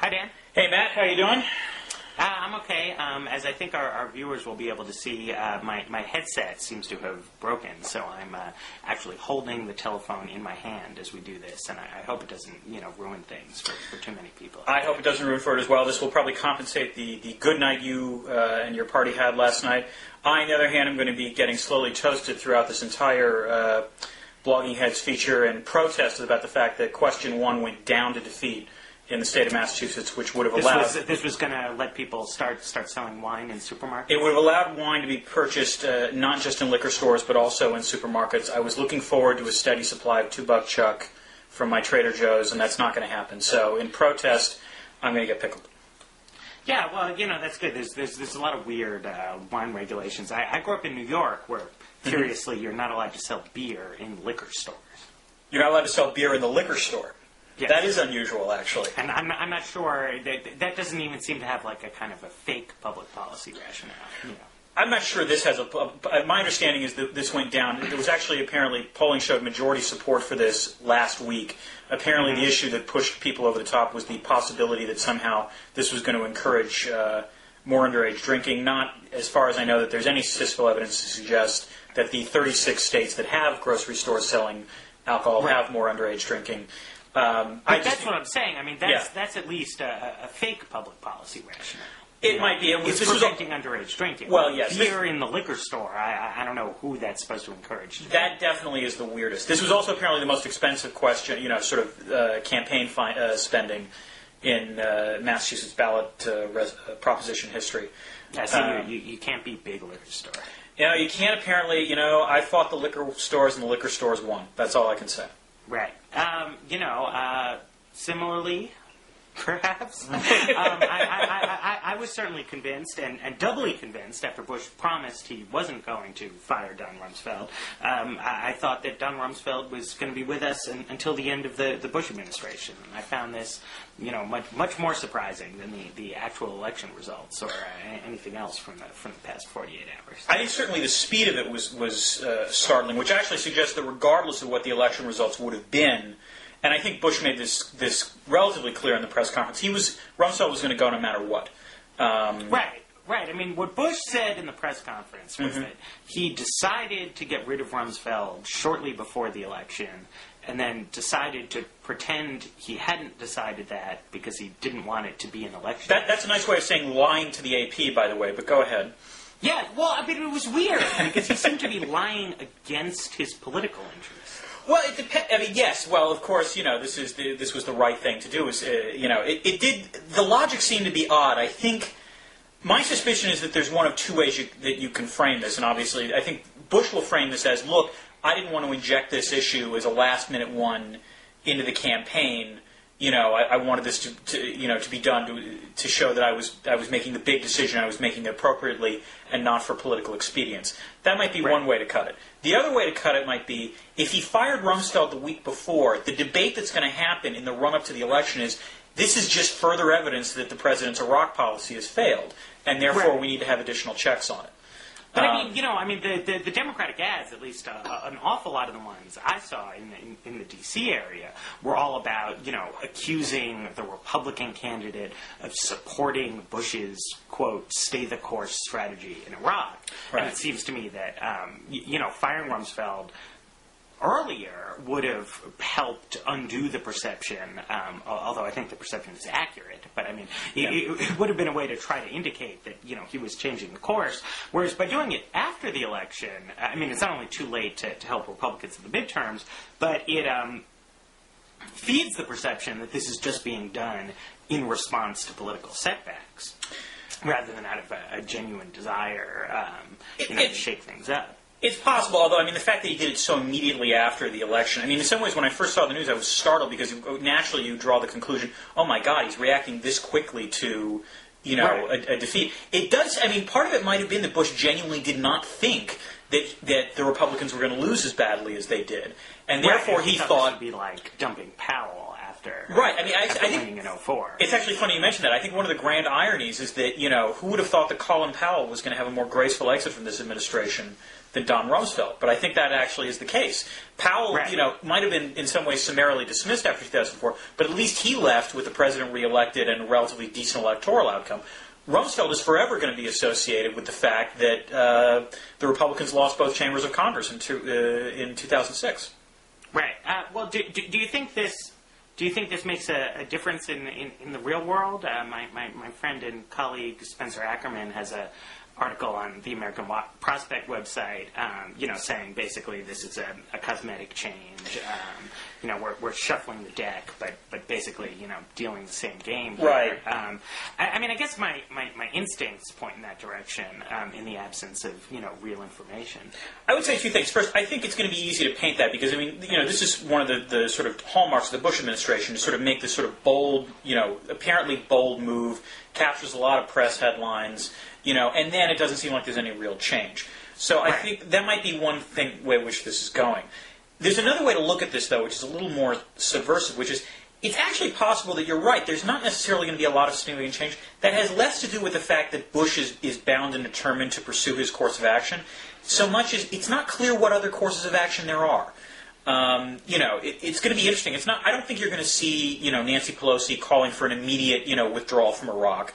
Hi, Dan. Hey, Matt. How you doing? I'm okay. As I think our viewers will be able to see, my headset seems to have broken, so I'm actually holding the telephone in my hand as we do this, and I hope it doesn't, ruin things for too many people. I hope it doesn't ruin for it as well. This will probably compensate the good night you and your party had last night. I, on the other hand, am going to be getting slowly toasted throughout this entire Blogging Heads feature and protest about the fact that Question 1 went down to defeat in the state of Massachusetts, which would have allowed... This was going to let people start selling wine in supermarkets? It would have allowed wine to be purchased not just in liquor stores, but also in supermarkets. I was looking forward to a steady supply of $2 Chuck from my Trader Joe's, and that's not going to happen. So, in protest, I'm going to get pickled. Yeah, well, that's good. There's a lot of weird wine regulations. I grew up in New York, where, curiously, you're not allowed to sell beer in liquor stores. You're not allowed to sell beer in the liquor store? Yes. That is unusual, actually. And I'm not sure, that doesn't even seem to have like a kind of a fake public policy rationale. I'm not sure this has my understanding is that this went down. There was actually apparently, polling showed majority support for this last week. Apparently the issue that pushed people over the top was the possibility that somehow this was going to encourage more underage drinking. Not, as far as I know, that there's any statistical evidence to suggest that the 36 states that have grocery stores selling alcohol have more underage drinking. That's what I'm saying. I mean, that's at least a fake public policy rationale. It might be. It's preventing underage drinking. Well, yes. Beer in the liquor store, I don't know who that's supposed to encourage. That definitely is the weirdest. This was also apparently the most expensive question, sort of campaign spending in Massachusetts ballot proposition history. Yeah, so you can't beat big liquor store. You can't apparently, I fought the liquor stores and the liquor stores won. That's all I can say. Right. Similarly, perhaps, I was certainly convinced, and doubly convinced, after Bush promised he wasn't going to fire Don Rumsfeld. I thought that Don Rumsfeld was going to be with us until the end of the Bush administration. And I found this, much more surprising than the actual election results or anything else from the past 48 hours. I think certainly the speed of it was startling, which actually suggests that regardless of what the election results would have been, and I think Bush made this relatively clear in the press conference, Rumsfeld was going to go no matter what. Right. I mean, what Bush said in the press conference was that he decided to get rid of Rumsfeld shortly before the election, and then decided to pretend he hadn't decided that because he didn't want it to be an election. That's a nice way of saying lying to the AP, by the way, but go ahead. Yeah, well, I mean, it was weird, because he seemed to be lying against his political interests. Well, it depends. I mean, yes. Well, of course, this was the right thing to do. It did. The logic seemed to be odd. I think my suspicion is that there's one of two ways that you can frame this, and obviously, I think Bush will frame this as, look, I didn't want to inject this issue as a last-minute one into the campaign. I wanted this to be done to show that I was making the big decision, I was making it appropriately, and not for political expedience. That might be one way to cut it. The other way to cut it might be, if he fired Rumsfeld the week before, the debate that's going to happen in the run-up to the election is, this is just further evidence that the president's Iraq policy has failed, and therefore we need to have additional checks on it. But the Democratic ads, at least an awful lot of the ones I saw in the D.C. area, were all about, accusing the Republican candidate of supporting Bush's, quote, stay the course strategy in Iraq. Right. And it seems to me that, firing Rumsfeld earlier would have helped undo the perception, although I think the perception is accurate. But, I mean, it would have been a way to try to indicate that, he was changing the course. Whereas by doing it after the election, I mean, it's not only too late to help Republicans in the midterms, but it feeds the perception that this is just being done in response to political setbacks, rather than out of a genuine desire to shake things up. It's possible, although, I mean, the fact that he did it so immediately after the election, I mean, in some ways, when I first saw the news, I was startled because naturally you draw the conclusion, oh my God, he's reacting this quickly to, a defeat. It does, I mean, part of it might have been that Bush genuinely did not think that the Republicans were going to lose as badly as they did. And therefore he thought... it would be like dumping Powell after after. Right. I mean, I think winning in '04. It's actually funny you mentioned that. I think one of the grand ironies is that, who would have thought that Colin Powell was going to have a more graceful exit from this administration than Don Rumsfeld? But I think that actually is the case. Powell, might have been in some ways summarily dismissed after 2004, but at least he left with the president reelected and a relatively decent electoral outcome. Rumsfeld is forever going to be associated with the fact that the Republicans lost both chambers of Congress in 2006. Right. Well, do you think this? Do you think this makes a difference in the real world? My friend and colleague Spencer Ackerman has a article on the American Prospect website, saying basically this is a cosmetic change. We're shuffling the deck, but basically, dealing the same game here. Right. I guess my instincts point in that direction in the absence of, real information. I would say two things. First, I think it's going to be easy to paint that because, this is one of the sort of hallmarks of the Bush administration to sort of make this sort of bold, apparently bold move, captures a lot of press headlines, and then it doesn't seem like there's any real change. So I think that might be one way which this is going. There's another way to look at this, though, which is a little more subversive, which is it's actually possible that you're right. There's not necessarily going to be a lot of significant change. That has less to do with the fact that Bush is bound and determined to pursue his course of action, so much as it's not clear what other courses of action there are. It's going to be interesting. It's not. I don't think you're going to see, Nancy Pelosi calling for an immediate, withdrawal from Iraq.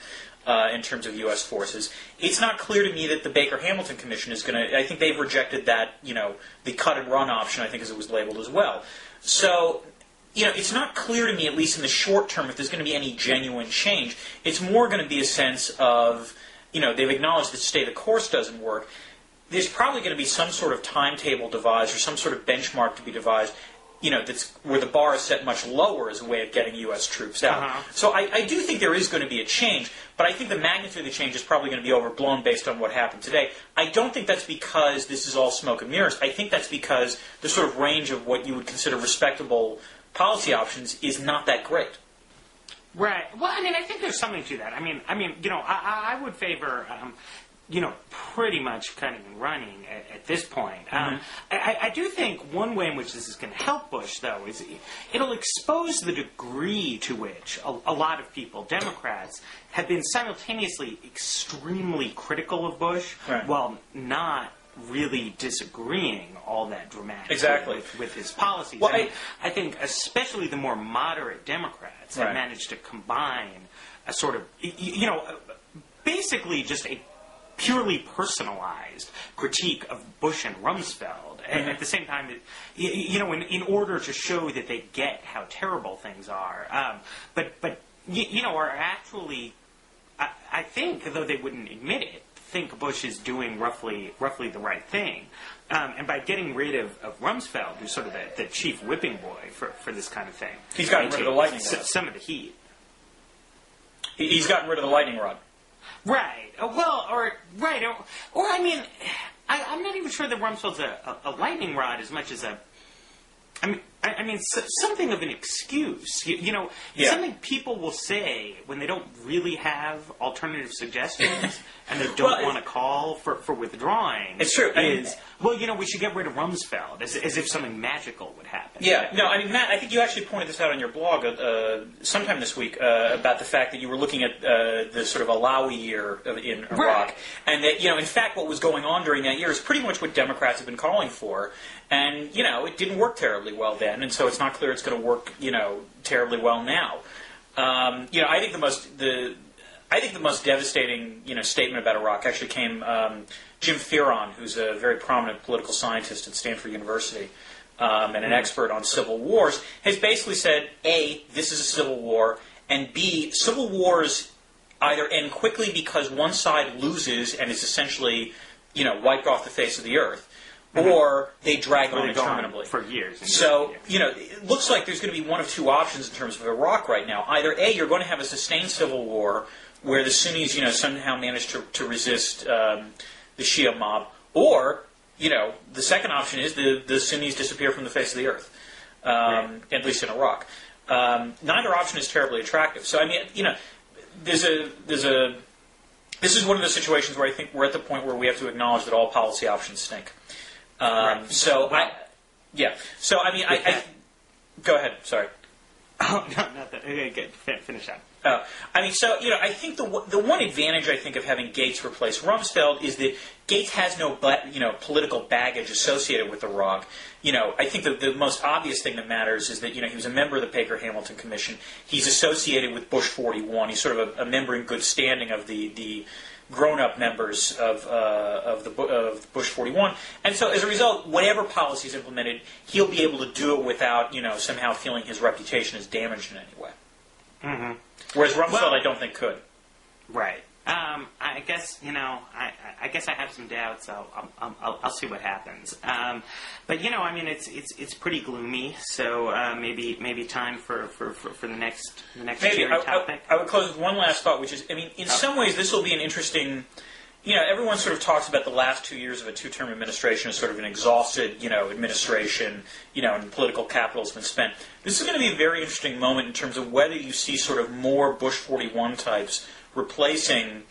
In terms of U.S. forces. It's not clear to me that the Baker-Hamilton Commission is going to... I think they've rejected that, the cut-and-run option, I think as it was labeled as well. So, it's not clear to me, at least in the short term, if there's going to be any genuine change. It's more going to be a sense of, they've acknowledged that stay the course doesn't work. There's probably going to be some sort of timetable devised or some sort of benchmark to be devised that's where the bar is set much lower as a way of getting U.S. troops out. Uh-huh. So I do think there is going to be a change, but I think the magnitude of the change is probably going to be overblown based on what happened today. I don't think that's because this is all smoke and mirrors. I think that's because the sort of range of what you would consider respectable policy options is not that great. Right. Well, I think there's something to that. I would favor... pretty much cutting and running at this point. Mm-hmm. I do think one way in which this is going to help Bush, though, is it'll expose the degree to which a lot of people, Democrats, have been simultaneously extremely critical of Bush while not really disagreeing all that dramatically with his policies. Well, I think especially the more moderate Democrats have managed to combine a sort of, basically just a purely personalized critique of Bush and Rumsfeld, and at the same time, in order to show that they get how terrible things are, but are actually, I think, though they wouldn't admit it, think Bush is doing roughly the right thing, and by getting rid of Rumsfeld, who's sort of the chief whipping boy for this kind of thing, he's gotten rid of the lightning rod. Some of the heat. He's gotten rid of the lightning rod. Right. I'm not even sure that Rumsfeld's a lightning rod as much as something of an excuse. Something people will say when they don't really have alternative suggestions and they don't want to call for withdrawing. It's true. We should get rid of Rumsfeld, as if something magical would happen. Yeah. No, Matt, I think you actually pointed this out on your blog sometime this week about the fact that you were looking at the sort of Alawi year in Iraq. Right. And that, in fact, what was going on during that year is pretty much what Democrats have been calling for. And, it didn't work terribly well then, and so it's not clear it's going to work, terribly well now. I think the most devastating, statement about Iraq actually came Jim Fearon, who's a very prominent political scientist at Stanford University and an expert on civil wars, has basically said, A, this is a civil war, and B, civil wars either end quickly because one side loses and is essentially, wiped off the face of the earth, or they drag on interminably. For years. So, it looks like there's going to be one of two options in terms of Iraq right now. Either A, you're going to have a sustained civil war where the Sunnis, somehow manage to resist the Shia mob, or, the second option is the Sunnis disappear from the face of the earth, at least in Iraq. Neither option is terribly attractive. So, this is one of the situations where I think we're at the point where we have to acknowledge that all policy options stink. Go ahead. Sorry. Oh, no, not that. Okay, good. Finish up. I mean, so, I think the one advantage, I think, of having Gates replace Rumsfeld is that Gates has no, political baggage associated with Iraq. I think the most obvious thing that matters is that, he was a member of the Baker-Hamilton Commission. He's associated with Bush 41. He's sort of a member in good standing of the grown-up members of Bush 41. And so, as a result, whatever policy is implemented, he'll be able to do it without, somehow feeling his reputation is damaged in any way. Mm-hmm. Whereas Rumsfeld, I don't think could. Right. I guess I guess I have some doubts. I'll see what happens. But it's pretty gloomy. So maybe time for the next topic. I would close with one last thought, which is, in some ways, this will be an interesting. Everyone sort of talks about the last 2 years of a two-term administration as sort of an exhausted, administration, and political capital has been spent. This is going to be a very interesting moment in terms of whether you see sort of more Bush 41 types replacing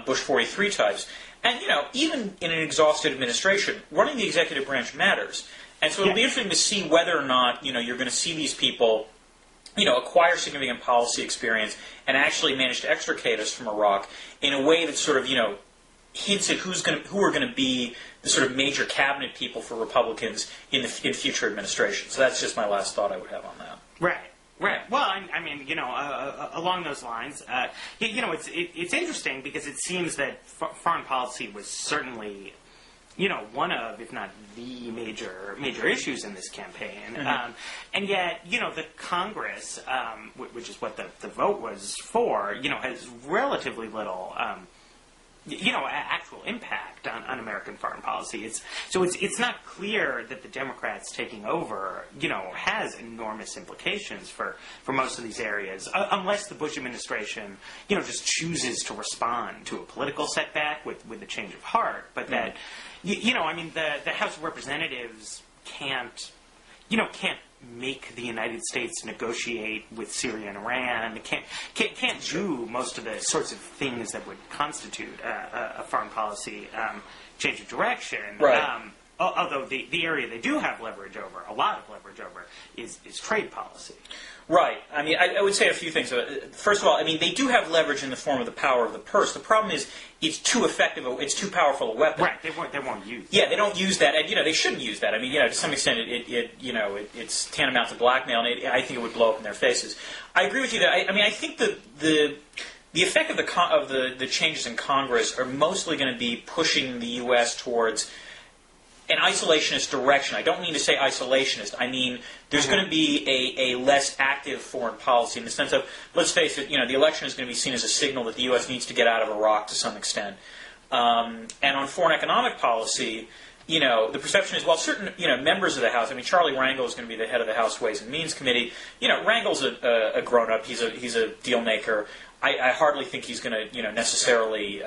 Bush 43 types. And, even in an exhausted administration, running the executive branch matters. And so it'll be interesting to see whether or not, you're going to see these people, acquire significant policy experience and actually manage to extricate us from Iraq in a way that sort of, hints at who are going to be the sort of major cabinet people for Republicans in future administrations. So that's just my last thought I would have on that. Right. Well, along those lines, it's interesting because it seems that foreign policy was certainly, one of, if not the major issues in this campaign. Mm-hmm. And yet, the Congress, which is what the vote was for, has relatively little. Actual impact on American foreign policy. It's not clear that the Democrats taking over, has enormous implications for most of these areas, unless the Bush administration, just chooses to respond to a political setback with a change of heart. But that, the House of Representatives can't make the United States negotiate with Syria and Iran. It can't do most of the sorts of things that would constitute a foreign policy change of direction. Right. Although the area they do have leverage over, a lot of leverage over, is trade policy. Right. I would say a few things. First of all, they do have leverage in the form of the power of the purse. The problem is it's too effective. It's too powerful a weapon. Right. They won't use. Yeah, they don't use that, and they shouldn't use that. To some extent, it's tantamount to blackmail, and I think it would blow up in their faces. I agree with you that. I think the effect of the changes in Congress are mostly going to be pushing the U.S. towards an isolationist direction. I don't mean to say isolationist. I mean there's going to be a less active foreign policy in the sense of, let's face it, the election is going to be seen as a signal that the U.S. needs to get out of Iraq to some extent. And on foreign economic policy, the perception is, well, certain, members of the House, Charlie Rangel is going to be the head of the House Ways and Means Committee. Rangel's a grown-up. He's a deal maker. I hardly think he's going to, necessarily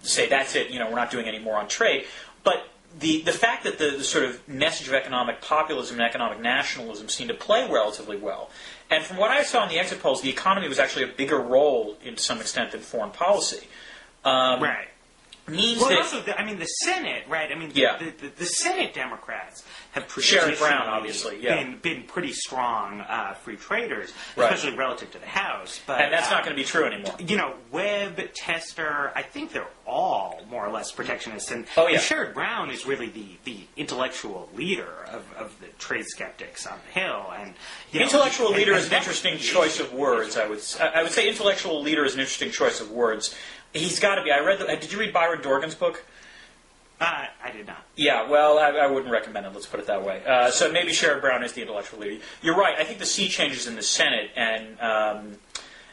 say, that's it, we're not doing any more on trade. But the fact that the sort of message of economic populism and economic nationalism seemed to play relatively well. And from what I saw in the exit polls, the economy was actually a bigger role, to some extent, than foreign policy. Right. Means well, that, also, the Senate, right? The Senate Democrats have Sherrod Brown, obviously, been pretty strong free traders, right, especially relative to the House. But and that's not going to be true anymore. Webb, Tester, I think they're all more or less protectionists. And Sherrod Brown is really the intellectual leader of the trade skeptics on the Hill. And intellectual leader is an interesting choice of words. I would say intellectual leader is an interesting choice of words. He's got to be. Did you read Byron Dorgan's book? I did not. Yeah, well, I wouldn't recommend it. Let's put it that way. So maybe Sherrod Brown is the intellectual leader. You're right. I think the sea changes in the Senate and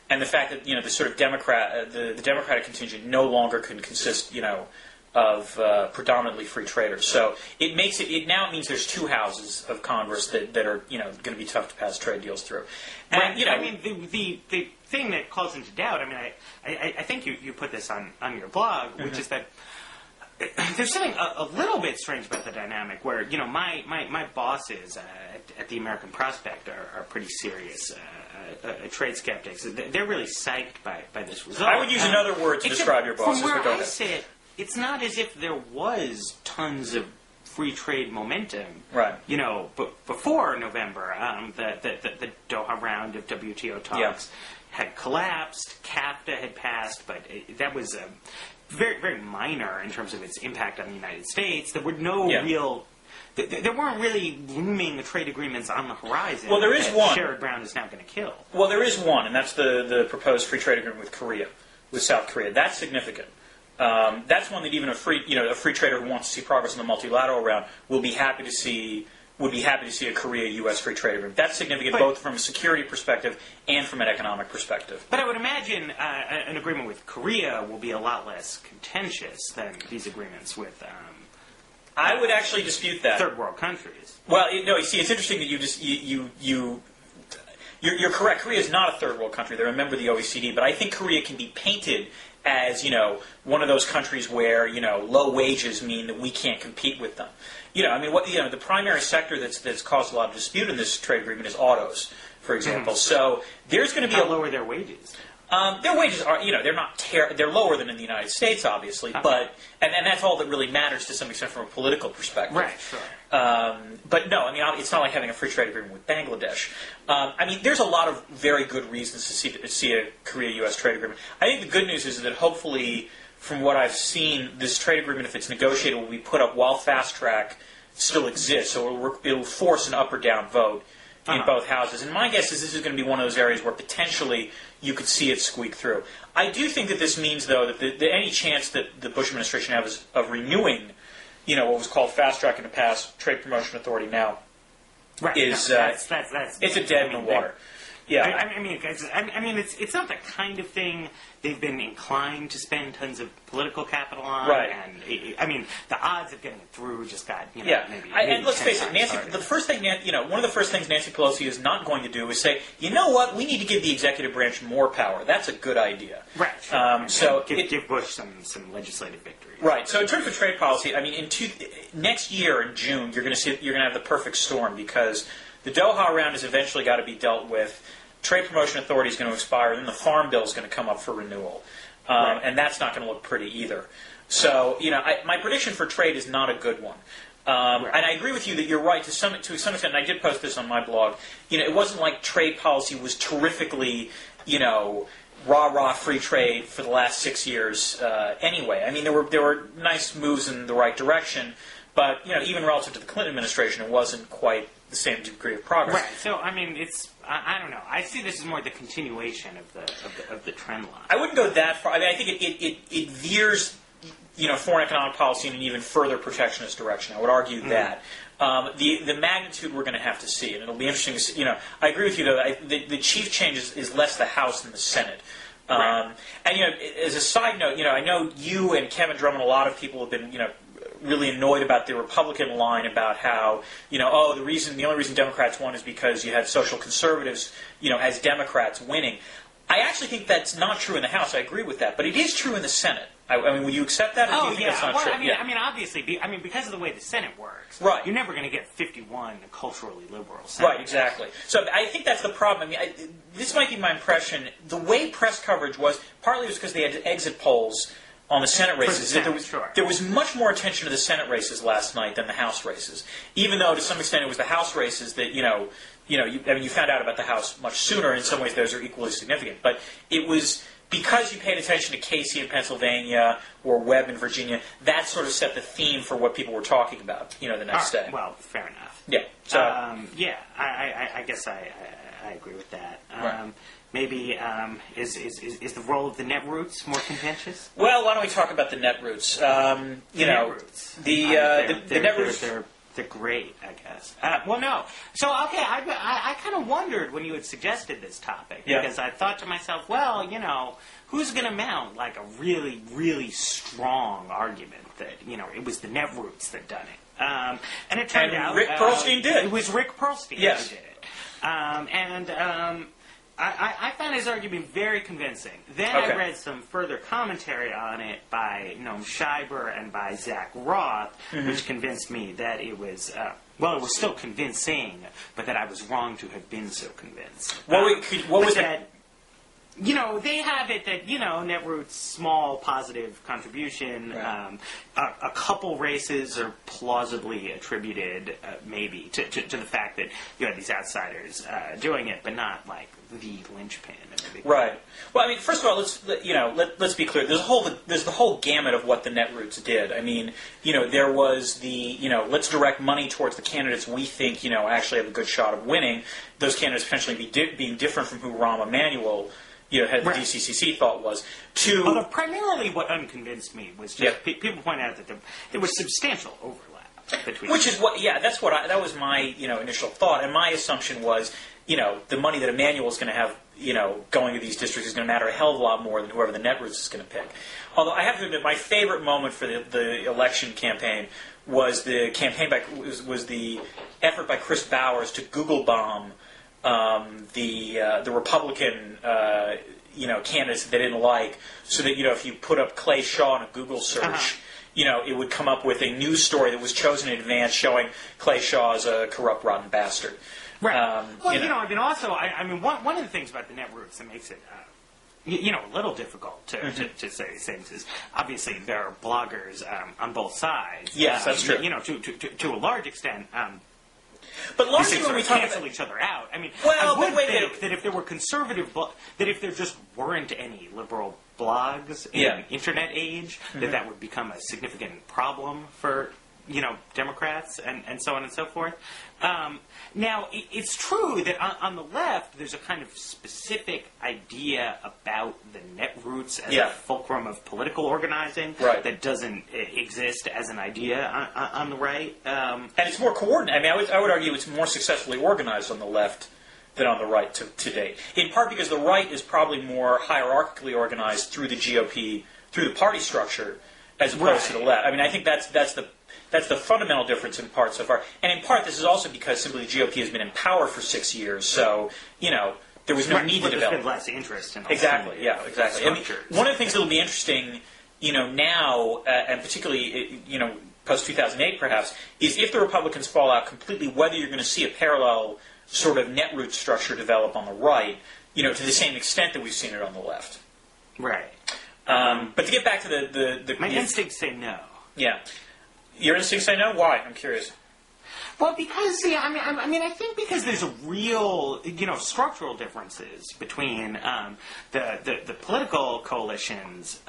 the fact that the sort of the Democratic contingent no longer can consist of predominantly free traders. So it makes it now means there's two houses of Congress that are going to be tough to pass trade deals through. And the thing that calls into doubt. I think you put this on your blog, which is that there's something a little bit strange about the dynamic where my bosses at the American Prospect are pretty serious trade skeptics. They're really psyched by this result. I would use another word to describe your bosses. From where I sit, it's not as if there was tons of free trade momentum. Right. Before November, the Doha round of WTO talks had collapsed. CAFTA had passed, but that was very, very minor in terms of its impact on the United States. There were no real... There weren't really looming trade agreements on the horizon. Well, there is one. Sherrod Brown is now going to kill. Well, there is one, and that's the proposed free trade agreement with South Korea. That's significant. That's one that even a free trader who wants to see progress in the multilateral round would be happy to see a Korea-U.S. free trade agreement. That's significant both from a security perspective and from an economic perspective. But I would imagine an agreement with Korea will be a lot less contentious than these agreements with. I would actually dispute that. Third world countries. Well, you see, it's interesting that you're correct. Korea is not a third world country. They're a member of the OECD, but I think Korea can be painted as one of those countries where low wages mean that we can't compete with them. The primary sector that's caused a lot of dispute in this trade agreement is autos, for example. Mm-hmm. So there's going to be lower their wages. Their wages are, they're not they're lower than in the United States, obviously, but and that's all that really matters to some extent from a political perspective. Right, sure. But no, it's not like having a free trade agreement with Bangladesh. There's a lot of very good reasons to see a Korea-U.S. trade agreement. I think the good news is that hopefully, from what I've seen, this trade agreement, if it's negotiated, will be put up while fast track still exists. So it'll force an up or down vote in both houses. And my guess is this is going to be one of those areas where potentially you could see it squeak through. I do think that this means, though, that any chance that the Bush administration has of renewing, what was called fast track in the past, Trade Promotion Authority now, is that's it's a dead in the water. Yeah, it's not the kind of thing they've been inclined to spend tons of political capital on. Right. And the odds of getting it through just got maybe. And let's face it, Nancy. The first thing, one of the first things Nancy Pelosi is not going to do is say, you know what, we need to give the executive branch more power. That's a good idea. Right. Sure. So give Bush some legislative victory. Right. So in terms of trade policy, next year in June, you're going to have the perfect storm because the Doha round has eventually got to be dealt with. Trade Promotion Authority is going to expire, and then the Farm Bill is going to come up for renewal. And that's not going to look pretty either. So, my prediction for trade is not a good one. And I agree with you that you're right to some extent, and I did post this on my blog. It wasn't like trade policy was terrifically, rah-rah free trade for the last 6 years anyway. There were nice moves in the right direction, but, even relative to the Clinton administration, it wasn't quite the same degree of progress. Right. So, I don't know. I see this as more the continuation of the trend line. I wouldn't go that far. I think it veers, foreign economic policy in an even further protectionist direction. I would argue that. The magnitude we're going to have to see, and it'll be interesting to see. I agree with you, though. The chief change is less the House than the Senate. And, as a side note, I know you and Kevin Drummond, a lot of people have been, really annoyed about the Republican line about how, the only reason Democrats won is because you had social conservatives, as Democrats winning. I actually think that's not true in the House. I agree with that, but it is true in the Senate. Would you accept that, or do you think that's not true? Obviously, because of the way the Senate works, right. You're never going to get 51 culturally liberal senators. Right, exactly. So I think that's the problem. This might be my impression. The way press coverage was, partly it was because they had exit polls on the Senate races. There was much more attention to the Senate races last night than the House races. Even though, to some extent, it was the House races that, you found out about the House much sooner. In some ways, those are equally significant. But it was because you paid attention to Casey in Pennsylvania or Webb in Virginia, that sort of set the theme for what people were talking about, the next day. Well, fair enough. Yeah. So, I guess I agree with that. Right. Maybe is the role of the Netroots more contentious? Well, why don't we talk about the Netroots? Netroots. The Netroots. They're great, I guess. Well, no. So, okay, I kind of wondered when you had suggested this topic because I thought to myself, well, who's going to mount like a really, really strong argument that it was the Netroots that done it, and it turned out Rick Perlstein did. It was Rick Perlstein who did it, I found his argument very convincing. Then I read some further commentary on it by Noam Scheiber and by Zach Roth, which convinced me that it was, it was still convincing, but that I was wrong to have been so convinced. What was that? they have it that, Netroots, small positive contribution. Right. A couple races are plausibly attributed, maybe, to the fact that you had these outsiders doing it, but not like the linchpin. Right. Well, I mean, first of all, let's be clear. There's the whole gamut of what the Netroots did. I mean, there was the let's direct money towards the candidates we think actually have a good shot of winning. Those candidates potentially being different from who Rahm Emanuel head of the DCCC thought was. Although primarily what unconvinced me was just people point out that there was substantial overlap between. Which is that was my initial thought, and my assumption was the money that Emanuel is going to have going to these districts is going to matter a hell of a lot more than whoever the Netroots is going to pick. Although I have to admit, my favorite moment for the election campaign was the effort by Chris Bowers to Google bomb the Republican candidates that they didn't like, so that if you put up Clay Shaw in a Google search, it would come up with a news story that was chosen in advance showing Clay Shaw as a corrupt, rotten bastard. Right. Also, one of the things about the Netroots that makes it, a little difficult to say things is obviously there are bloggers on both sides. Yes, that's true. To a large extent. But largely when we cancel each other out. I mean, I would think that if there were conservative, that if there just weren't any liberal blogs in the internet age, that would become a significant problem for Democrats and so on and so forth. Now, it's true that on the left, there's a kind of specific idea about the Netroots as a fulcrum of political organizing that doesn't exist as an idea on the right. And it's more coordinated. I mean, I would argue it's more successfully organized on the left than on the right to date. In part because the right is probably more hierarchically organized through the GOP, through the party structure, as opposed to the left. I mean, I think that's the fundamental difference in part so far. And in part, this is also because simply the GOP has been in power for 6 years, so, there was no need to develop. There's been less interest in exactly. I mean, one of the things that will be interesting, now, and particularly, post-2008 perhaps, is if the Republicans fall out completely, whether you're going to see a parallel sort of Netroot structure develop on the right, to the same extent that we've seen it on the left. Right. But to get back to the my instincts say no. Yeah. Your instincts say no? Why? I'm curious. Well, because I think because there's a real structural differences between the political coalitions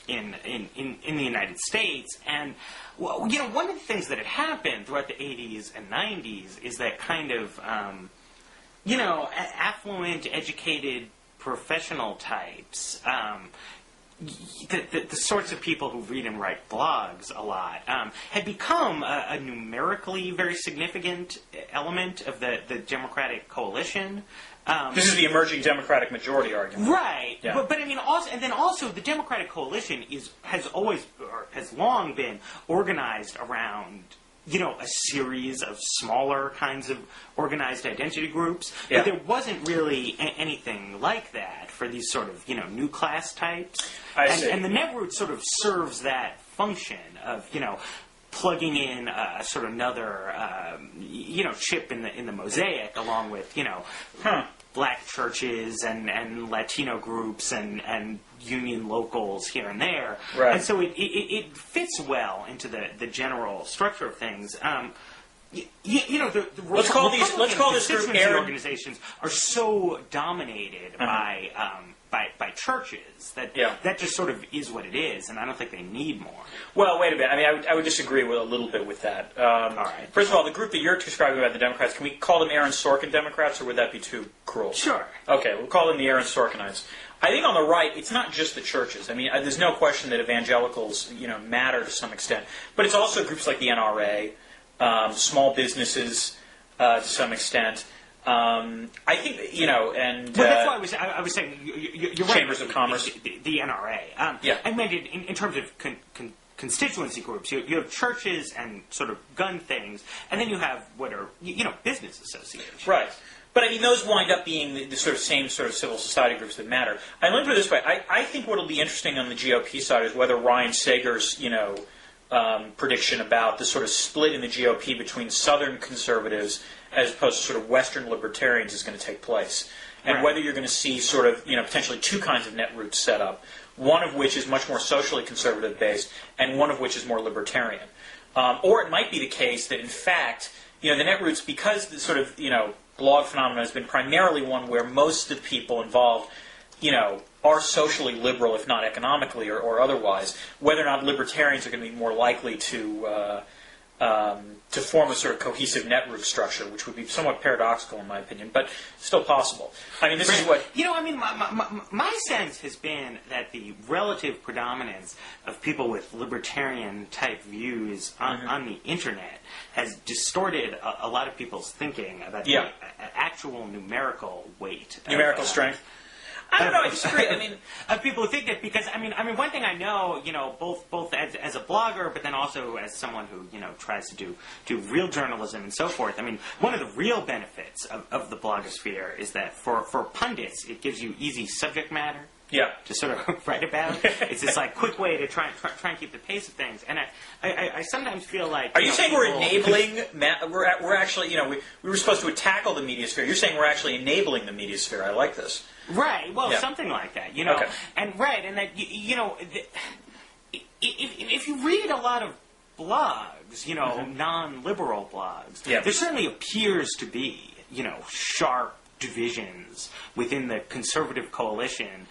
in the United States, and one of the things that had happened throughout the 80s and 90s is that kind of affluent, educated, professional types. The sorts of people who read and write blogs a lot had become a numerically very significant element of the Democratic coalition. This is the emerging Democratic majority argument, right? Yeah. But I mean, also the Democratic coalition has long been organized around a series of smaller kinds of organized identity groups, but there wasn't really anything like that for these sort of new class types. And the Netroots sort of serves that function of plugging in sort of another chip in the mosaic, along with black churches and Latino groups and union locals here and there. Right. And so it fits well into the general structure of things. Let's call this group organizations are so dominated by churches that just sort of is what it is, and I don't think they need more. Well, wait a minute. I mean, I would disagree with a little bit with that. All right. First of all, the group that you're describing about the Democrats, can we call them Aaron Sorkin Democrats, or would that be too cruel? Sure. Okay, we'll call them the Aaron Sorkinites. I think on the right, it's not just the churches. I mean, there's no question that evangelicals, matter to some extent, but it's also groups like the NRA, small businesses to some extent. I think and well, that's why I was saying you're right. Chambers of Commerce, the NRA. I meant it in terms of constituency groups. You have churches and sort of gun things, and then you have what are business associations. Right. But I mean, those wind up being the sort of same sort of civil society groups that matter. Let me put it this way: I think what will be interesting on the GOP side is whether Ryan Sager's prediction about the sort of split in the GOP between Southern conservatives as opposed to sort of Western libertarians is going to take place. and Right. whether you're going to see sort of, potentially two kinds of Netroots set up, one of which is much more socially conservative based, and one of which is more libertarian. Or it might be the case that, in fact, the Netroots, because the sort of, blog phenomenon has been primarily one where most of the people involved, are socially liberal, if not economically or otherwise, whether or not libertarians are going to be more likely to form a sort of cohesive Netroot structure, which would be somewhat paradoxical in my opinion, but still possible. I mean, this is what... My sense has been that the relative predominance of people with libertarian-type views on the Internet has distorted a lot of people's thinking about the actual numerical weight. Numerical strength. I don't know. I disagree. I mean, of people who think that because one thing I know, both as a blogger, but then also as someone who tries to do real journalism and so forth. I mean, one of the real benefits of the blogosphere is that for pundits, it gives you easy subject matter. Yeah. To sort of write about. It's this quick way to try and keep the pace of things. And I sometimes feel like... Are you saying we're enabling... We're actually, we were supposed to tackle the media sphere. You're saying we're actually enabling the media sphere. I like this. Right. Well, something like that. Okay. And that if you read a lot of blogs, non-liberal blogs, there certainly appears to be sharp divisions within the conservative coalition,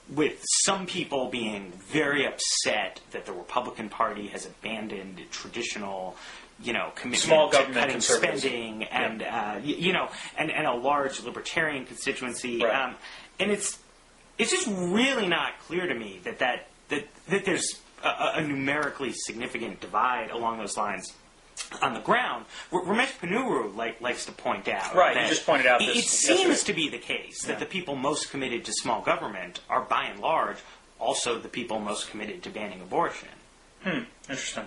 with some people being very upset that the Republican Party has abandoned traditional commitment small to government cutting spending and and a large libertarian constituency. Right. And it's just really not clear to me that there's a numerically significant divide along those lines on the ground. Ramesh Ponnuru likes to point out right. that You just pointed out this it seems to be the case that the people most committed to small government are, by and large, also the people most committed to banning abortion. Interesting.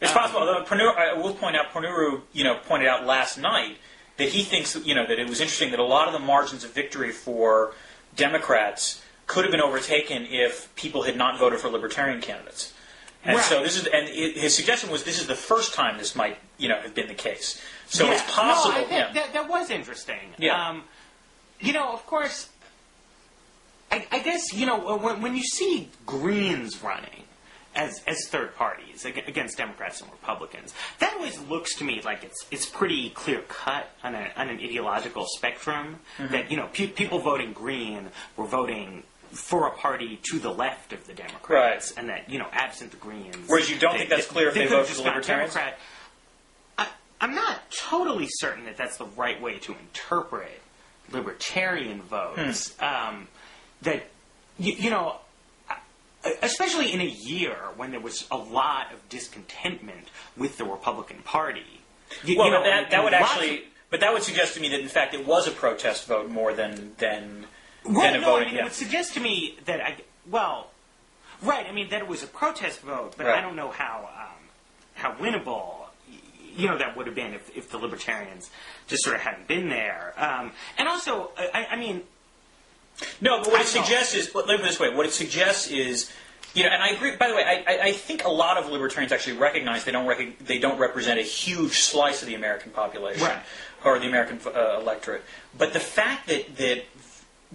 It's possible. Although I will point out, Ponnuru, pointed out last night that he thinks that it was interesting that a lot of the margins of victory for Democrats could have been overtaken if people had not voted for libertarian candidates. And so his suggestion was this is the first time this might have been the case. So it's possible. No, that was interesting. Yeah. Of course, I guess when you see Greens running as third parties against Democrats and Republicans, that always looks to me like it's pretty clear cut on an ideological spectrum. That people voting Green were voting for a party to the left of the Democrats, and that absent the Greens. Whereas you don't think that's clear if they vote for the Libertarians. I'm not totally certain that that's the right way to interpret libertarian votes. That especially in a year when there was a lot of discontentment with the Republican Party. But that would suggest to me that in fact it was a protest vote more than a voting. It would suggest to me that that it was a protest vote, but I don't know how winnable that would have been if the Libertarians just sort of hadn't been there. And also, no, but what it suggests is, let me put it this way, what it suggests is, and I agree, by the way, I think a lot of libertarians actually recognize they don't represent a huge slice of the American population, or the American electorate. But the fact that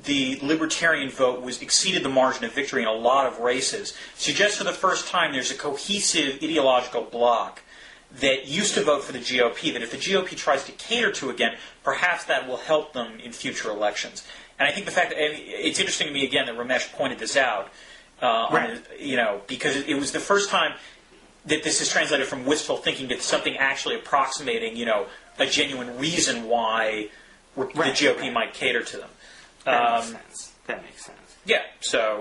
the libertarian vote exceeded the margin of victory in a lot of races suggests for the first time there's a cohesive ideological bloc that used to vote for the GOP, that if the GOP tries to cater to again, perhaps that will help them in future elections. And I think the fact that it's interesting to me again that Ramesh pointed this out, because it was the first time that this is translated from wistful thinking to something actually approximating, a genuine reason why the GOP might cater to them. That makes sense. Yeah. So,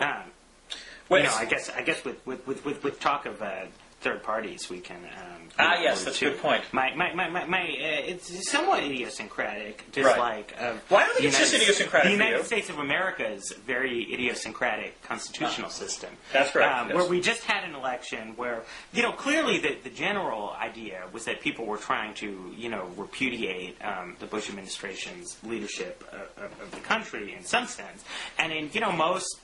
I guess with talk of third parties, we can. Yes, that's a good point. It's somewhat idiosyncratic, just like. Well, I don't think it's just idiosyncratic. The United States of America's very idiosyncratic constitutional system. That's correct. Where we just had an election where, clearly the general idea was that people were trying to, repudiate the Bush administration's leadership of the country in some sense, and in most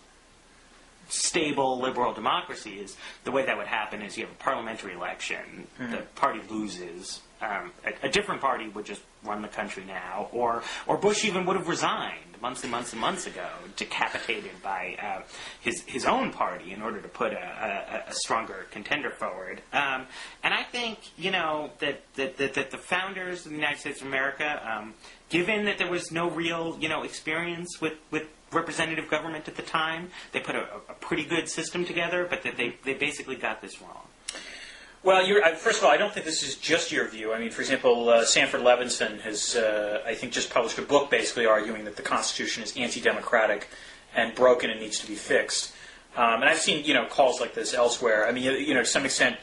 stable liberal democracies, the way that would happen is you have a parliamentary election, the party loses, a different party would just run the country now, or Bush even would have resigned months and months and months ago, decapitated by his own party in order to put a stronger contender forward. And I think, that the founders of the United States of America, given that there was no real, experience with representative government at the time, they put a pretty good system together, but that they basically got this wrong. Well, first of all, I don't think this is just your view. I mean, for example, Sanford Levinson has, I think, just published a book basically arguing that the Constitution is anti-democratic and broken and needs to be fixed. And I've seen, calls like this elsewhere. I mean, to some extent,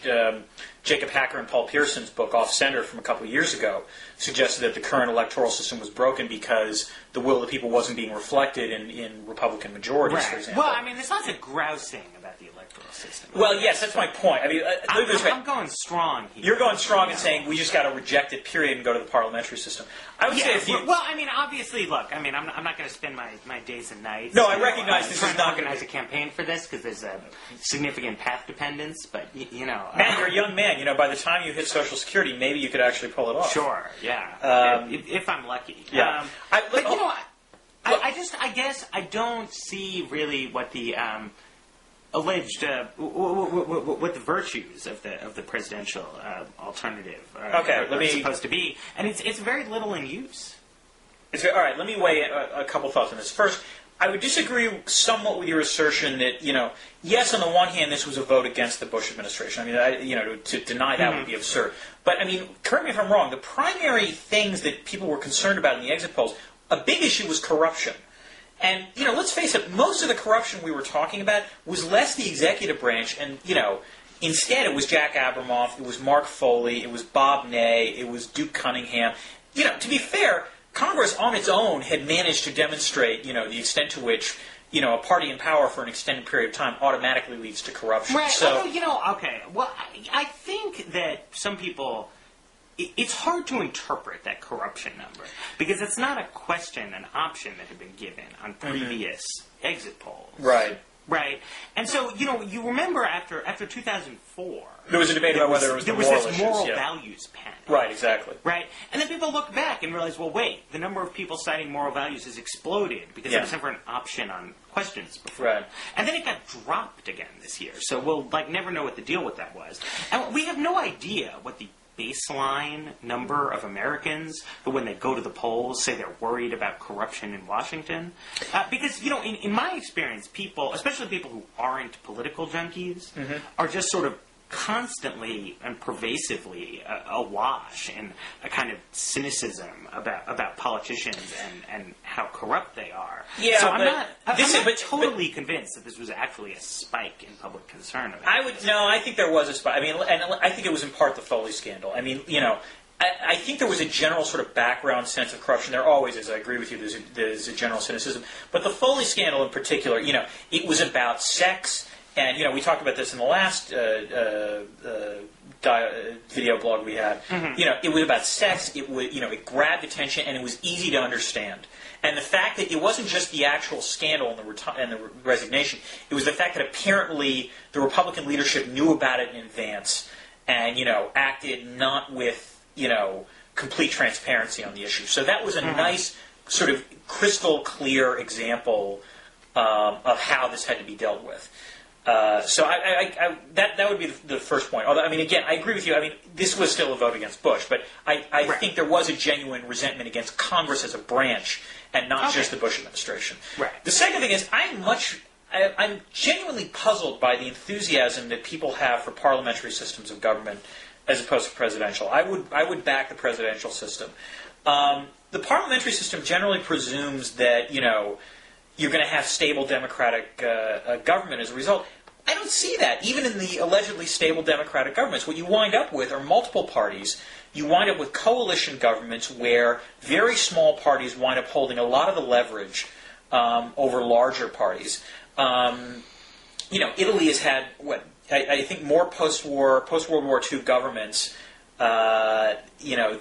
Jacob Hacker and Paul Pearson's book, Off Center, from a couple of years ago, suggested that the current electoral system was broken because the will of the people wasn't being reflected in Republican majorities, for example. Well, I mean, there's lots of grousing about the electoral system. Well, yes, that's my point. I mean, I'm going strong here. You're going strong and saying we just got to reject it, period, and go to the parliamentary system. I would say if you... Well, I mean, obviously, look, I mean, I'm not going to spend my days and nights... No, I recognize this is not... organize a campaign for this because there's a significant path dependence, but, Man, you're a young man. By the time you hit Social Security, maybe you could actually pull it off. Sure, yeah. If I'm lucky. Yeah. I guess I don't see really what the alleged what the virtues of the presidential alternative are supposed to be, and it's very little in use. All right, let me weigh a couple thoughts on this. First, I would disagree somewhat with your assertion that, yes, on the one hand, this was a vote against the Bush administration. I mean, to deny that would be absurd. But, I mean, correct me if I'm wrong, the primary things that people were concerned about in the exit polls, a big issue was corruption. And, let's face it, most of the corruption we were talking about was less the executive branch and, instead it was Jack Abramoff, it was Mark Foley, it was Bob Ney, it was Duke Cunningham. To be fair, Congress on its own had managed to demonstrate, the extent to which, a party in power for an extended period of time automatically leads to corruption. Right. So, okay. Well, I think that some people... It's hard to interpret that corruption number because it's not a question, an option that had been given on previous exit polls. Right. Right. And so, you remember after 2004... There was a debate about whether it was the moral issues. There was this moral values panic. Right, exactly. Right. And then people look back and realize, well, wait, the number of people citing moral values has exploded because there was never an option on questions before. Right. And then it got dropped again this year. So we'll, never know what the deal with that was. And we have no idea what the baseline number of Americans who, when they go to the polls, say they're worried about corruption in Washington. Because, in my experience, people, especially people who aren't political junkies, are just sort of constantly and pervasively awash in a kind of cynicism about politicians and how corrupt they are. Yeah, so I'm not totally convinced that this was actually a spike in public concern about I think there was a spike. I mean, and I think it was in part the Foley scandal. I mean, I think there was a general sort of background sense of corruption. There always is. I agree with you. There's a general cynicism. But the Foley scandal in particular, it was about sex. And, we talked about this in the last video blog we had. It was about sex. It was, it grabbed attention, and it was easy to understand. And the fact that it wasn't just the actual scandal and the resignation, it was the fact that apparently the Republican leadership knew about it in advance and, acted not with, complete transparency on the issue. So that was a nice sort of crystal clear example of how this had to be dealt with. So that would be the first point. Although, I mean, again, I agree with you. I mean, this was still a vote against Bush, but I think there was a genuine resentment against Congress as a branch and not just the Bush administration. Right. The second thing is I'm genuinely puzzled by the enthusiasm that people have for parliamentary systems of government as opposed to presidential. I would back the presidential system. The parliamentary system generally presumes that, you're going to have stable democratic government as a result. I don't see that. Even in the allegedly stable democratic governments, what you wind up with are multiple parties. You wind up with coalition governments where very small parties wind up holding a lot of the leverage over larger parties. Italy has had, I think more post-World War II governments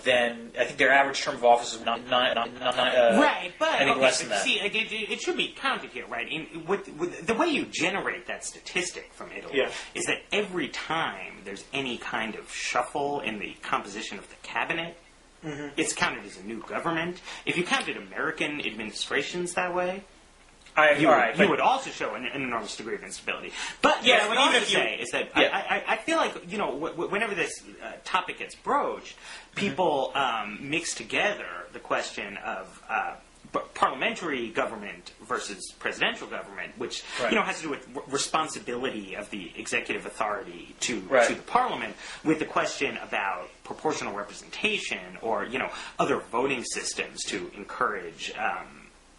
then I think their average term of office is right, but I think less than that. See, it should be counted here, right? With the way you generate that statistic from Italy is that every time there's any kind of shuffle in the composition of the cabinet, it's counted as a new government. If you counted American administrations that way, you would also show an enormous degree of instability. But what I would also say is that I feel like, whenever this topic gets broached, people mix together the question of parliamentary government versus presidential government, which has to do with responsibility of the executive authority to the parliament, with the question about proportional representation or other voting systems to encourage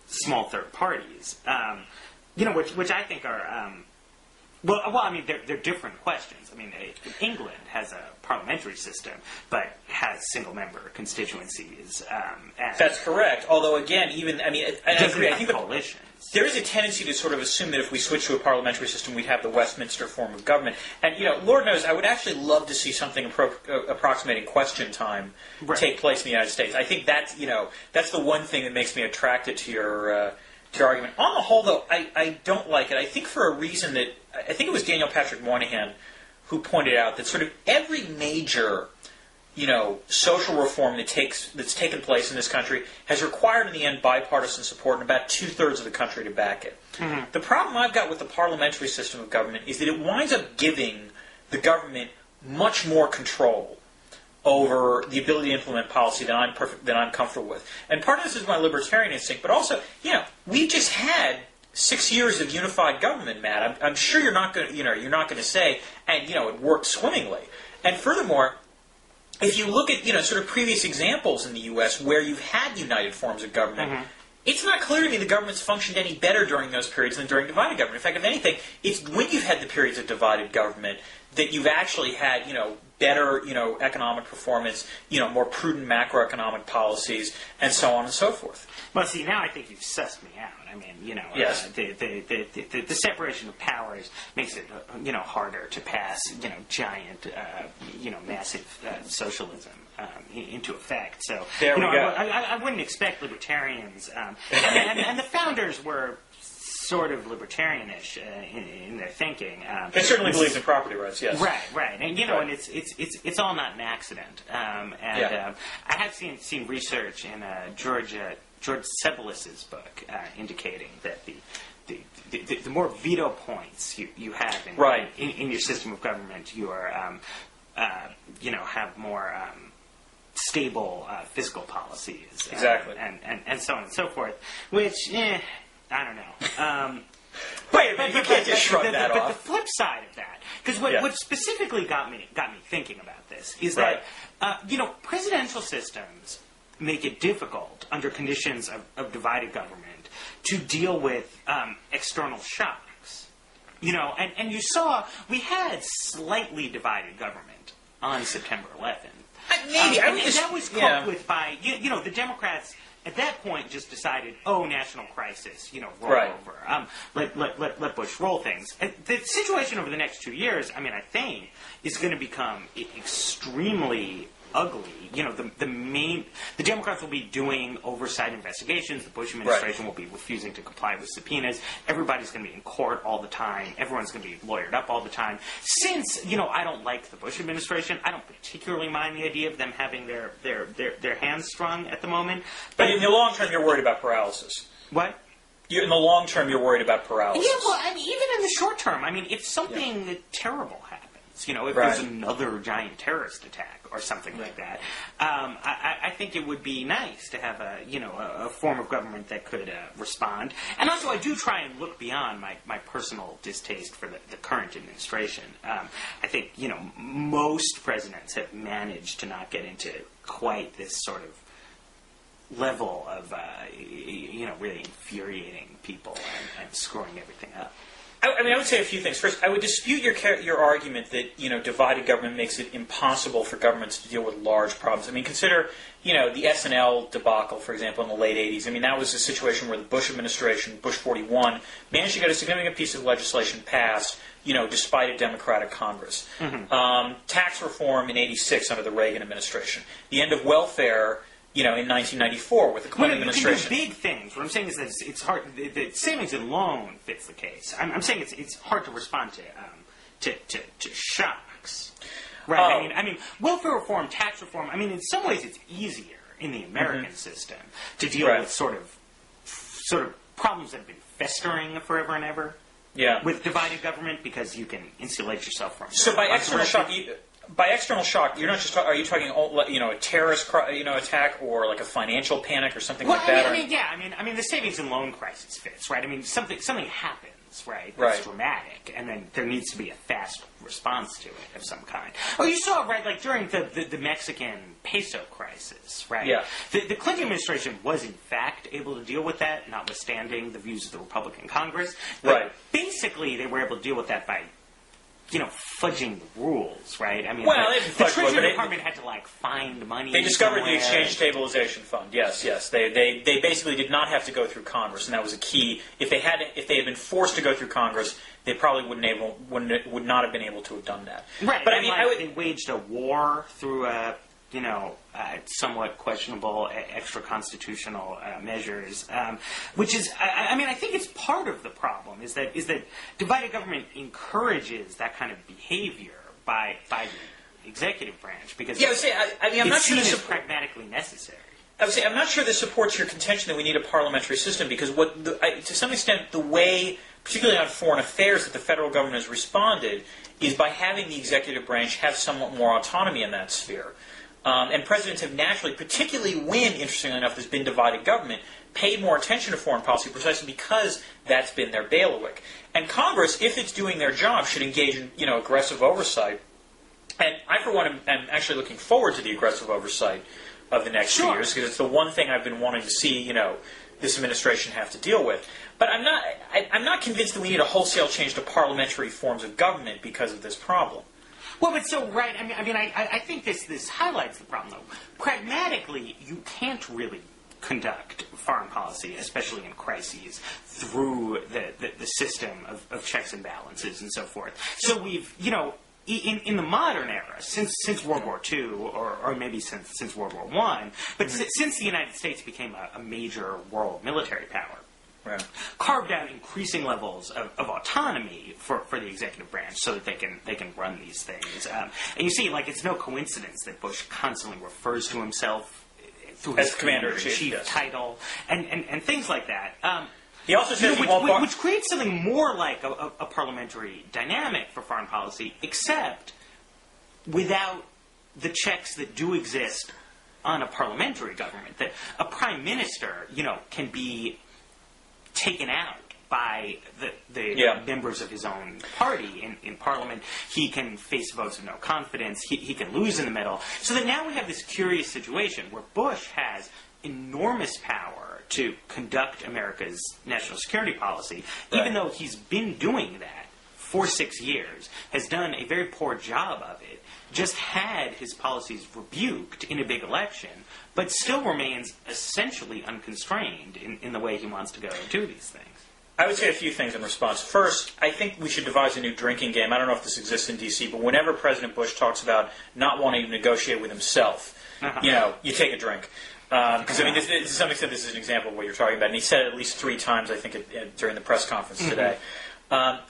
small third parties, which I think are they're different questions. I mean, England has a parliamentary system, but has single-member constituencies. That's correct. Although, again, I agree. I think coalitions. There is a tendency to sort of assume that if we switch to a parliamentary system, we'd have the Westminster form of government. And, Lord knows, I would actually love to see something approximating question time take place in the United States. I think that's the one thing that makes me attracted to your argument. On the whole, though, I don't like it. I think for a reason that I think it was Daniel Patrick Moynihan who pointed out that sort of every major social reform that's taken place in this country has required in the end bipartisan support and about 2/3 of the country to back it. Mm-hmm. The problem I've got with the parliamentary system of government is that it winds up giving the government much more control over the ability to implement policy than I'm comfortable with. And part of this is my libertarian instinct, but also, we've just had 6 years of unified government, Matt. I'm sure you're not going to say, and it worked swimmingly. And furthermore, if you look at sort of previous examples in the U.S. where you've had united forms of government, it's not clear to me the government's functioned any better during those periods than during divided government. In fact, if anything, it's when you've had the periods of divided government that you've actually had better economic performance, more prudent macroeconomic policies, and so on and so forth. Well, see, now I think you've sussed me out. I mean, yes. The separation of powers makes it, harder to pass, giant, massive socialism into effect. So, there we go. I wouldn't expect libertarians, and the founders were sort of libertarianish in their thinking. They certainly believed in property rights, yes. Right, and and it's all not an accident. I have seen research in George Sebelis's book indicating that the more veto points you have in your system of government, you are have more stable fiscal policies, exactly, and so on and so forth. Which, I don't know. But you can't just shrug that off. But the flip side of that, because what specifically got me thinking about this is that presidential systems make it difficult under conditions of divided government to deal with external shocks. And you saw we had slightly divided government on September 11th. Maybe and that was coped with by the Democrats. At that point, just decided, national crisis, roll over. Let Bush roll things. And the situation over the next 2 years, I think, is going to become extremely ugly. The Democrats will be doing oversight investigations. The Bush administration will be refusing to comply with subpoenas. Everybody's going to be in court all the time. Everyone's going to be lawyered up all the time. Since, I don't like the Bush administration, I don't particularly mind the idea of them having their hands strung at the moment. But in the long term, you're worried about paralysis. What? In the long term, you're worried about paralysis. Yeah, well, even in the short term, if something terrible happens, if there's another giant terrorist attack or something like that, I think it would be nice to have a form of government that could respond. And also, I do try and look beyond my personal distaste for the current administration. I think, most presidents have managed to not get into quite this sort of level of, really infuriating people and screwing everything up. I would say a few things. First, I would dispute your argument that divided government makes it impossible for governments to deal with large problems. I mean, consider the S&L debacle, for example, in the late '80s. I mean, that was a situation where the Bush administration, Bush 41, managed to get a significant piece of legislation passed, despite a Democratic Congress. Mm-hmm. Tax reform in '86 under the Reagan administration. The end of welfare. In 1994 with the Clinton administration. You can do big things. What I'm saying is that it's hard. The savings and loan fits the case. I'm saying it's hard to respond to shocks. Right. I mean, welfare reform, tax reform. I mean, in some ways, it's easier in the American system to deal with sort of problems that have been festering forever and ever. Yeah. With divided government, because you can insulate yourself from. So by external shock. By external shock, you're not just are you talking a terrorist attack or like a financial panic or something like that? I mean the savings and loan crisis fits, right? I mean something happens, right? That's dramatic, and then there needs to be a fast response to it of some kind. Oh, you saw, right, like during the Mexican peso crisis, right? Yeah. The Clinton administration was in fact able to deal with that, notwithstanding the views of the Republican Congress. But right. Basically, they were able to deal with that by fudging the rules, right? I mean, the Treasury Department had to find money. They discovered the Exchange Stabilization Fund. Yes. They basically did not have to go through Congress, and that was a key. If they had been forced to go through Congress, they probably would not have been able to have done that. Right. But they waged a war through somewhat questionable extra-constitutional measures, which is, I think it's part of the problem, is that divided government encourages that kind of behavior by the executive branch, because I'm not sure this is pragmatically necessary. I would say I'm not sure this supports your contention that we need a parliamentary system, because to some extent the way, particularly on foreign affairs, that the federal government has responded is by having the executive branch have somewhat more autonomy in that sphere. And presidents have naturally, particularly when, interestingly enough, there's been divided government, paid more attention to foreign policy precisely because that's been their bailiwick. And Congress, if it's doing their job, should engage in aggressive oversight. And I, for one, am actually looking forward to the aggressive oversight of the next few years, because it's the one thing I've been wanting to see, this administration have to deal with. But I'm not convinced that we need a wholesale change to parliamentary forms of government because of this problem. Well, but so, right, I think this highlights the problem, though. Pragmatically, you can't really conduct foreign policy, especially in crises, through the system of checks and balances and so forth. So we've, in the modern era, since World War II, or maybe since World War I, but since the United States became a major world military power, right, carved out increasing levels of autonomy for the executive branch so that they can run these things. And you see, it's no coincidence that Bush constantly refers to himself through his commander-in-chief title and things like that. He also says which creates something more like a parliamentary dynamic for foreign policy, except without the checks that do exist on a parliamentary government. That a prime minister, can be taken out by the members of his own party in Parliament. He can face votes of no confidence. He can lose in the middle. So that now we have this curious situation where Bush has enormous power to conduct America's national security policy, even though he's been doing that for 6 years, has done a very poor job of it, just had his policies rebuked in a big election, but still remains essentially unconstrained in the way he wants to go and do these things. I would say a few things in response. First, I think we should devise a new drinking game. I don't know if this exists in D.C., but whenever President Bush talks about not wanting to negotiate with himself, you take a drink. Because, to some extent, this is an example of what you're talking about. And he said it at least 3 times, I think, during the press conference today.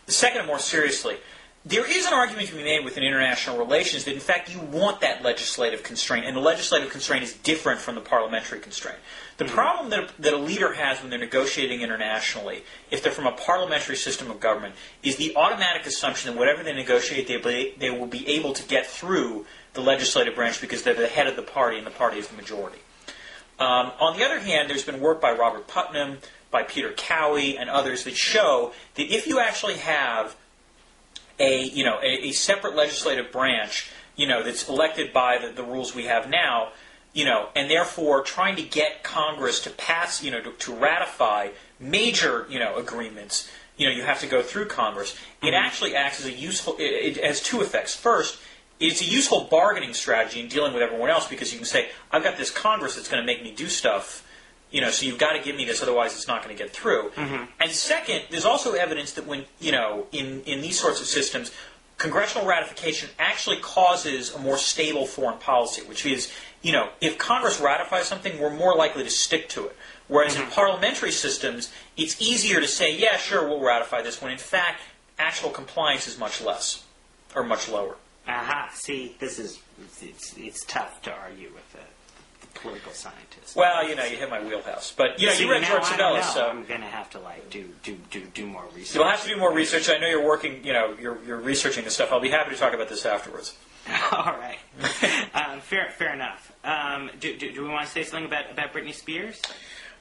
Second, more seriously, there is an argument to be made within international relations that, in fact, you want that legislative constraint, and the legislative constraint is different from the parliamentary constraint. The problem that a leader has when they're negotiating internationally, if they're from a parliamentary system of government, is the automatic assumption that whatever they negotiate, they will be able to get through the legislative branch because they're the head of the party, and the party is the majority. On the other hand, there's been work by Robert Putnam, by Peter Cowie, and others that show that if you actually have a separate legislative branch, that's elected by the rules we have now, and therefore trying to get Congress to pass, to ratify major, agreements, you have to go through Congress. It actually acts as a useful. It has two effects. First, it's a useful bargaining strategy in dealing with everyone else because you can say, I've got this Congress that's going to make me do stuff. So you've got to give me this, otherwise it's not going to get through. Mm-hmm. And second, there's also evidence that when, in these sorts of systems, congressional ratification actually causes a more stable foreign policy, which is, if Congress ratifies something, we're more likely to stick to it. Whereas in parliamentary systems, it's easier to say, yeah, sure, we'll ratify this, when in fact, actual compliance is much less, or much lower. Aha, see, it's tough to argue with the political scientist. Well, you hit my wheelhouse. But, you read George Sabella, so... I'm going to have to, do more research. You'll have to do more research. I know you're working, you're researching this stuff. I'll be happy to talk about this afterwards. All right. Fair enough. Do we want to say something about Britney Spears?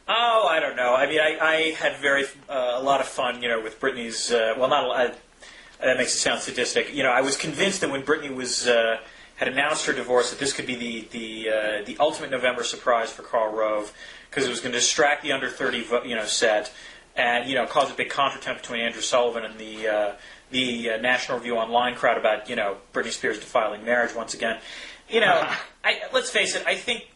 Oh, I don't know. I mean, I had a lot of fun, with Britney's... that makes it sound sadistic. I was convinced that when Britney had announced her divorce, that this could be the ultimate November surprise for Karl Rove, because it was going to distract the under 30 set, and cause a big contretemps between Andrew Sullivan and the National Review Online crowd about Britney Spears defiling marriage once again. Let's face it. I think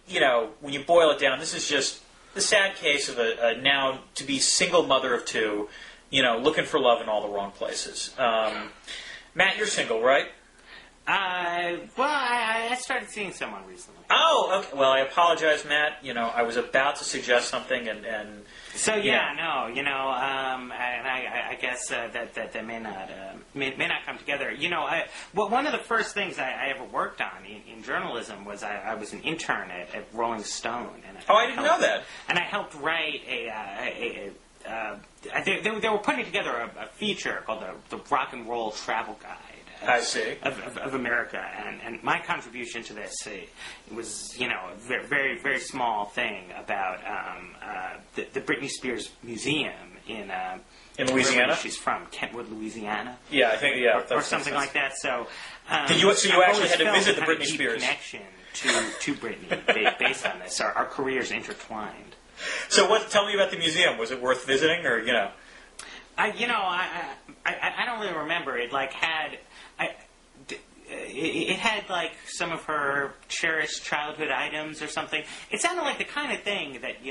when you boil it down, this is just the sad case of a now to be single mother of two, looking for love in all the wrong places. Matt, you're single, right? I started seeing someone recently. Oh, okay. Well, I apologize, Matt. I was about to suggest something, and so and I guess that may not come together. One of the first things I ever worked on in journalism was I was an intern at Rolling Stone. And I didn't know that. And I helped write they were putting together a feature called the Rock and Roll Travel Guide. I see. Of America, and my contribution to this was, a very, very, very small thing about the Britney Spears Museum in Louisiana. She's from Kentwood, Louisiana. Yeah, I think or something like that. So, you actually had to visit the Britney Spears connection to Britney based on this. Our careers intertwined. So, tell me about the museum. Was it worth visiting, or I don't really remember. It had some of her cherished childhood items or something. It sounded like the kind of thing that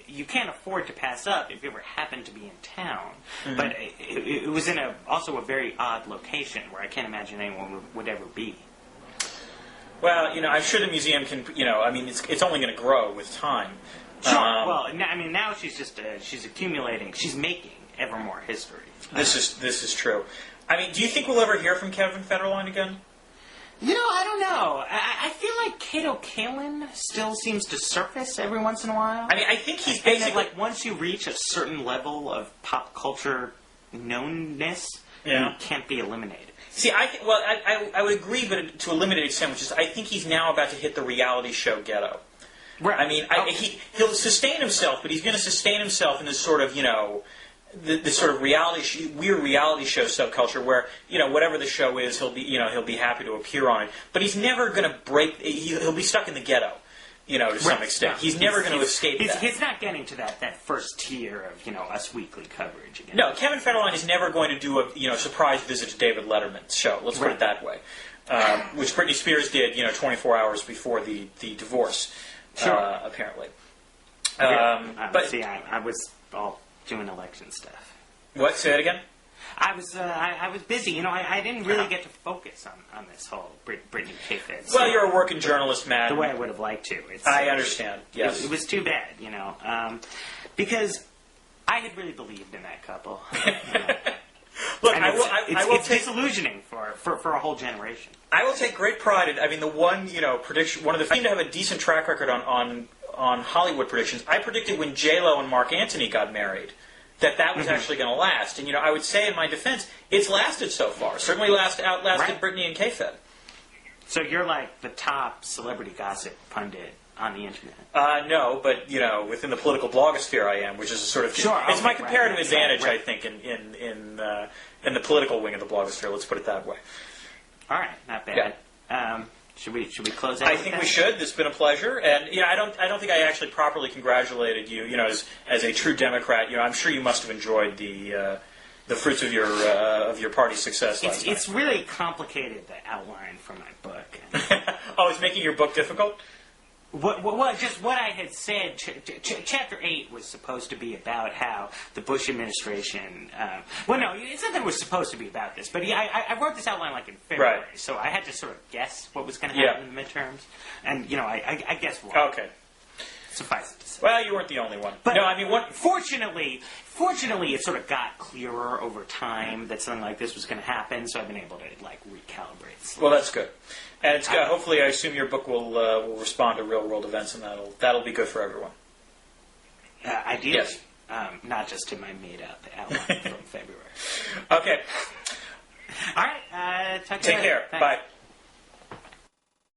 you can't afford to pass up if you ever happen to be in town. Mm-hmm. But it was in also a very odd location where I can't imagine anyone would ever be. Well, I'm sure the museum can. It's only going to grow with time. Sure. Now she's accumulating. She's making ever more history. This is true. Do you think we'll ever hear from Kevin Federline again? I don't know. I feel like Kato Kalin still seems to surface every once in a while. I think he's basically... once you reach a certain level of pop culture knownness, you can't be eliminated. See, I would agree, but to a limited extent, which is I think he's now about to hit the reality show ghetto. Right. He'll sustain himself, but he's going to sustain himself in this sort of, this sort of weird reality show subculture where whatever the show is, he'll be happy to appear on it. But he's never going to break. He'll be stuck in the ghetto, to some extent. He's never going to escape that. He's not getting to that first tier of Us Weekly coverage again. No, Kevin Federline is never going to do a surprise visit to David Letterman's show. Let's put it that way, which Britney Spears did 24 hours before the divorce, apparently. But see, I was all doing election stuff. What? Say it again? I was busy. I didn't really get to focus on this whole Britney kayfabe. Well, you're a working journalist, Matt. The way I would have liked to. I understand. Yes, it was too bad, because I had really believed in that couple. Look, it's disillusioning for a whole generation. I will take great pride in. The one prediction. One of the seem to have a decent track record on Hollywood predictions. I predicted when J-Lo and Mark Antony got married that was actually going to last. And I would say in my defense, it's lasted so far. Certainly outlasted Britney and K-Fed. So you're like the top celebrity gossip pundit on the internet. No, but within the political blogosphere, I am, which is a sort of it's my comparative advantage, I think, in the political wing of the blogosphere. Let's put it that way. All right, not bad. Yeah. Should we close out? I think we should. It's been a pleasure, and I don't think I actually properly congratulated you. As a true Democrat, I'm sure you must have enjoyed the the fruits of your party's success last night. It's really complicated, the outline for my book. Oh, it's making your book difficult? Just what I had said. Chapter 8 was supposed to be about how the Bush administration. Well, no, it's not that it was supposed to be about this, but I wrote this outline like in February, Right. so I had to sort of guess what was going to happen in the midterms, and I guessed wrong. Okay. Suffice it to say. Well, you weren't the only one. But no, I mean, fortunately, it sort of got clearer over time that something like this was going to happen, so I've been able to recalibrate. Well, that's good. And it's good. Hopefully, I assume your book will respond to real world events, and that'll be good for everyone. Ideally, yes. Not just to my made up outline from February. Okay. All right. Talk to you Take later. care. Thanks. Bye.